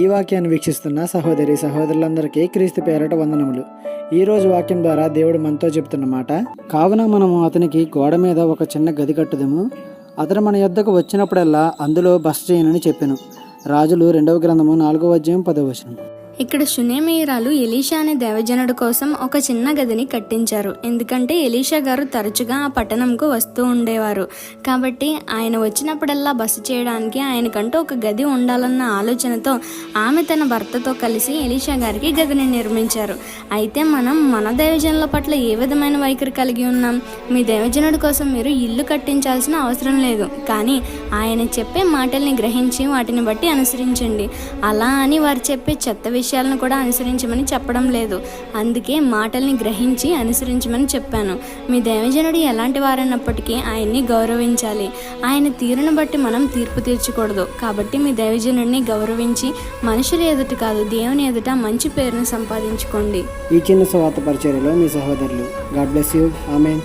ఈ వాక్యాన్ని వీక్షిస్తున్న సహోదరి సహోదరులందరికీ క్రీస్తు పేరట వందనములు. ఈరోజు వాక్యం ద్వారా దేవుడు మనతో చెప్తున్నమాట, కావున మనము అతనికి గోడ మీద ఒక చిన్న గది కట్టుదము, అతను మన యొద్దకు వచ్చినప్పుడల్లా అందులో బస చేయనని చెప్పెను. రాజులు 2వ గ్రంథము 4వ అధ్యాయం 10వ వచనం. ఇక్కడ షునేమీయురాలు ఎలీషా అనే దేవజనుడి కోసం ఒక చిన్న గదిని కట్టించారు. ఎందుకంటే ఎలీషా గారు తరచుగా ఆ పట్టణంకు వస్తూ ఉండేవారు. కాబట్టి ఆయన వచ్చినప్పుడల్లా బస చేయడానికి ఆయనకంటూ ఒక గది ఉండాలన్న ఆలోచనతో ఆమె తన భర్తతో కలిసి ఎలీషా గారికి గదిని నిర్మించారు. అయితే మనం మన దేవజనుల పట్ల ఏ విధమైన వైఖరి కలిగి ఉన్నాం? మీ దేవజనుడి కోసం మీరు ఇల్లు కట్టించాల్సిన అవసరం లేదు, కానీ ఆయన చెప్పే మాటల్ని గ్రహించి వాటిని బట్టి అనుసరించండి. అలా అని వారు చెప్పే చెత్త విషయాలను కూడా అనుసరించమని చెప్పడం లేదు. అందుకే మాటల్ని గ్రహించి అనుసరించమని చెప్పాను. మీ దేవజనుడు ఎలాంటి వారైనప్పటికీ ఆయన్ని గౌరవించాలి. ఆయన తీరును బట్టి మనం తీర్పు తీర్చకూడదు. కాబట్టి మీ దేవజనుడిని గౌరవించి మనుషుల ఎదుట కాదు, దేవుని ఎదుట మంచి పేరును సంపాదించుకోండి. ఈ చిన్న సువార్త పరిచర్యలో మీ సహోదరులు. God bless you. ఆమేన్.